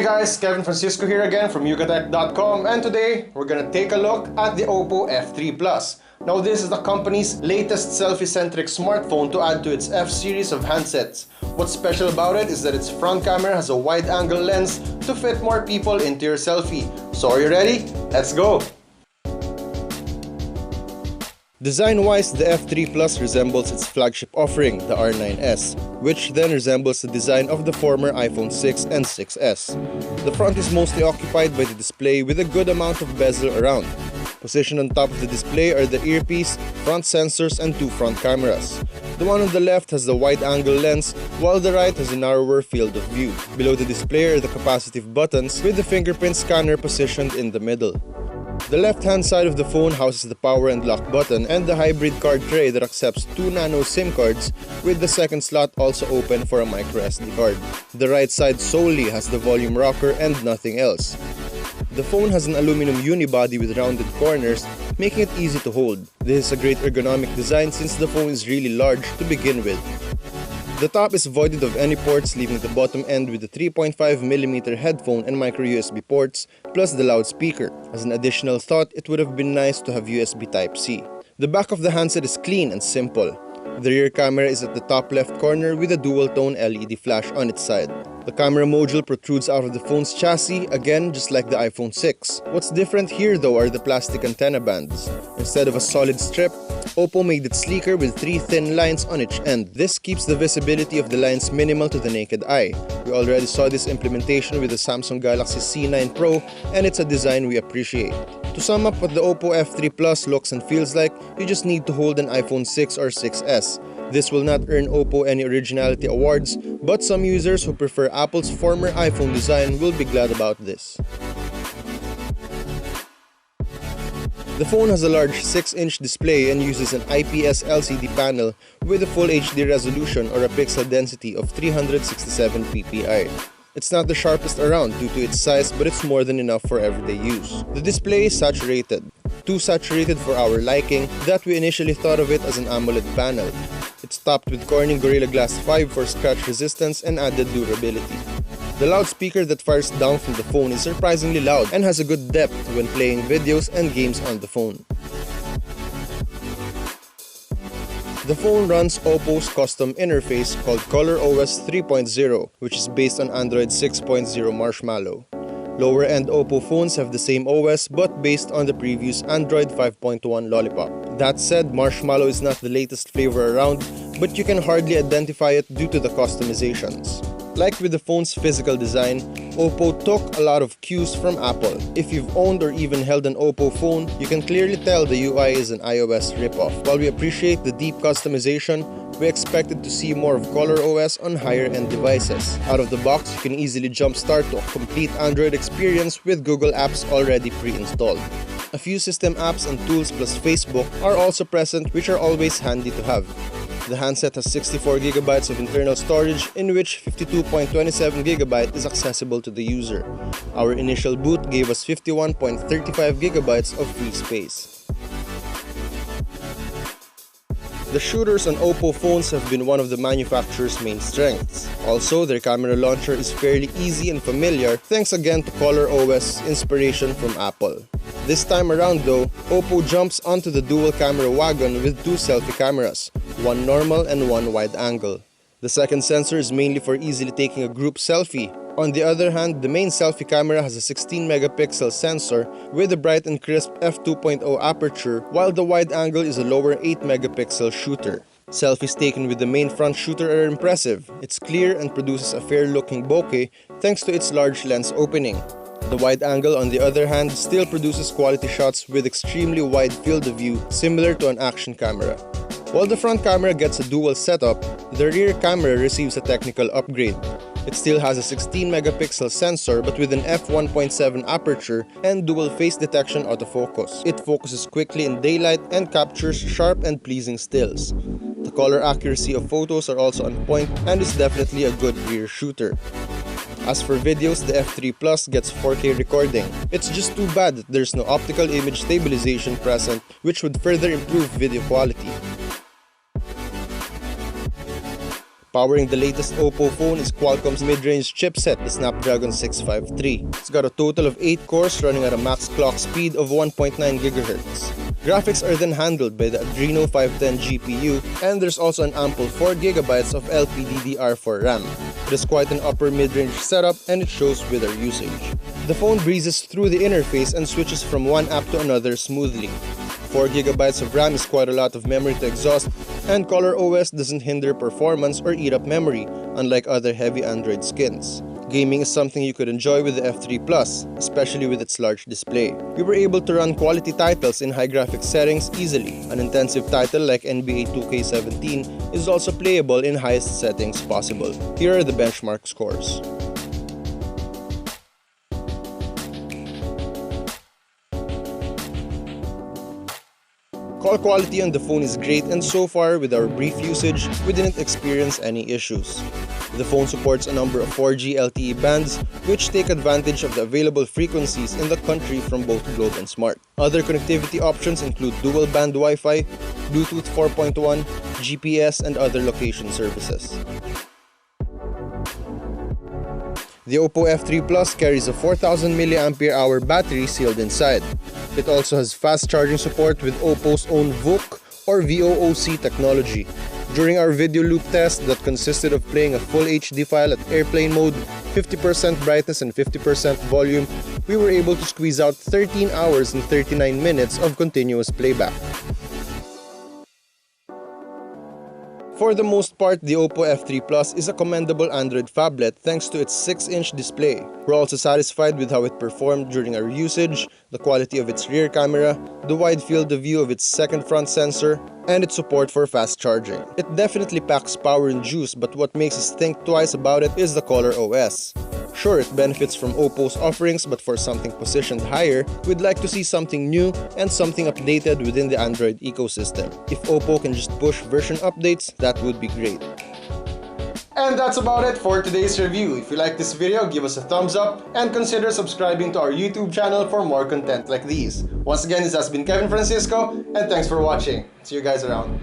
guys, Kevin Francisco here again from yugatech.com, and today we're gonna take a look at the OPPO F3 Plus. Now this is the company's latest selfie-centric smartphone to add to its F series of handsets. What's special about it is that its front camera has a wide-angle lens to fit more people into your selfie. So are you ready? Let's go! Design-wise, the F3 Plus resembles its flagship offering, the R9s, which then resembles the design of the former iPhone 6 and 6s. The front is mostly occupied by the display with a good amount of bezel around. Positioned on top of the display are the earpiece, front sensors, and two front cameras. The one on the left has the wide-angle lens, while the right has a narrower field of view. Below the display are the capacitive buttons, with the fingerprint scanner positioned in the middle. The left-hand side of the phone houses the power and lock button and the hybrid card tray that accepts 2 nano SIM cards, with the second slot also open for a micro SD card. The right side solely has the volume rocker and nothing else. The phone has an aluminum unibody with rounded corners, making it easy to hold. This is a great ergonomic design since the phone is really large to begin with. The top is voided of any ports, leaving the bottom end with the 3.5mm headphone and micro USB ports, plus the loudspeaker. As an additional thought, it would have been nice to have USB Type-C. The back of the handset is clean and simple. The rear camera is at the top left corner with a dual-tone LED flash on its side. The camera module protrudes out of the phone's chassis, again just like the iPhone 6. What's different here though are the plastic antenna bands. Instead of a solid strip, OPPO made it sleeker with 3 thin lines on each end. This keeps the visibility of the lines minimal to the naked eye. We already saw this implementation with the Samsung Galaxy C9 Pro, and it's a design we appreciate. To sum up what the OPPO F3 Plus looks and feels like, you just need to hold an iPhone 6 or 6s. This will not earn OPPO any originality awards, but some users who prefer Apple's former iPhone design will be glad about this. The phone has a large 6-inch display and uses an IPS LCD panel with a full HD resolution or a pixel density of 367 ppi. It's not the sharpest around due to its size, but it's more than enough for everyday use. The display is saturated. Too saturated for our liking that we initially thought of it as an AMOLED panel. It's topped with Corning Gorilla Glass 5 for scratch resistance and added durability. The loudspeaker that fires down from the phone is surprisingly loud and has a good depth when playing videos and games on the phone. The phone runs OPPO's custom interface called ColorOS 3.0, which is based on Android 6.0 Marshmallow. Lower-end OPPO phones have the same OS but based on the previous Android 5.1 Lollipop. That said, Marshmallow is not the latest flavor around, but you can hardly identify it due to the customizations. Like with the phone's physical design, OPPO took a lot of cues from Apple. If you've owned or even held an OPPO phone, you can clearly tell the UI is an iOS ripoff. While we appreciate the deep customization, we expected to see more of ColorOS on higher-end devices. Out of the box, you can easily jumpstart to a complete Android experience with Google Apps already pre-installed. A few system apps and tools plus Facebook are also present, which are always handy to have. The handset has 64GB of internal storage, in which 52.27GB is accessible to the user. Our initial boot gave us 51.35GB of free space. The shooters on OPPO phones have been one of the manufacturer's main strengths. Also, their camera launcher is fairly easy and familiar thanks again to ColorOS inspiration from Apple. This time around though, OPPO jumps onto the dual camera wagon with 2 selfie cameras, one normal and one wide angle. The second sensor is mainly for easily taking a group selfie. On the other hand, the main selfie camera has a 16-megapixel sensor with a bright and crisp f2.0 aperture, while the wide angle is a lower 8-megapixel shooter. Selfies taken with the main front shooter are impressive. It's clear and produces a fair-looking bokeh thanks to its large lens opening. The wide angle, on the other hand, still produces quality shots with extremely wide field of view, similar to an action camera. While the front camera gets a dual setup, the rear camera receives a technical upgrade. It still has a 16-megapixel sensor but with an f1.7 aperture and dual face detection autofocus. It focuses quickly in daylight and captures sharp and pleasing stills. The color accuracy of photos are also on point and is definitely a good rear shooter. As for videos, the F3 Plus gets 4K recording. It's just too bad that there's no optical image stabilization present, which would further improve video quality. Powering the latest OPPO phone is Qualcomm's mid-range chipset, the Snapdragon 653. It's got a total of 8 cores running at a max clock speed of 1.9 GHz. Graphics are then handled by the Adreno 510 GPU, and there's also an ample 4GB of LPDDR4 RAM. It is quite an upper mid-range setup, and it shows with our usage. The phone breezes through the interface and switches from one app to another smoothly. 4GB of RAM is quite a lot of memory to exhaust, and ColorOS doesn't hinder performance or eat up memory, unlike other heavy Android skins. Gaming is something you could enjoy with the F3 Plus, especially with its large display. We were able to run quality titles in high graphics settings easily. An intensive title like NBA 2K17 is also playable in highest settings possible. Here are the benchmark scores. Call quality on the phone is great, and so far with our brief usage, we didn't experience any issues. The phone supports a number of 4G LTE bands, which take advantage of the available frequencies in the country from both Globe and Smart. Other connectivity options include dual band Wi-Fi, Bluetooth 4.1, GPS, and other location services. The OPPO F3 Plus carries a 4000 mAh battery sealed inside. It also has fast charging support with OPPO's own VOOC or VOOC technology. During our video loop test that consisted of playing a full HD file at airplane mode, 50% brightness and 50% volume, we were able to squeeze out 13 hours and 39 minutes of continuous playback. For the most part, the OPPO F3 Plus is a commendable Android phablet thanks to its 6-inch display. We're also satisfied with how it performed during our usage, the quality of its rear camera, the wide field of view of its second front sensor, and its support for fast charging. It definitely packs power and juice, but what makes us think twice about it is the ColorOS. Sure, it benefits from OPPO's offerings, but for something positioned higher, we'd like to see something new and something updated within the Android ecosystem. If OPPO can just push version updates, that would be great. And that's about it for today's review. If you like this video, give us a thumbs up and consider subscribing to our YouTube channel for more content like these. Once again, this has been Kevin Francisco, and thanks for watching. See you guys around.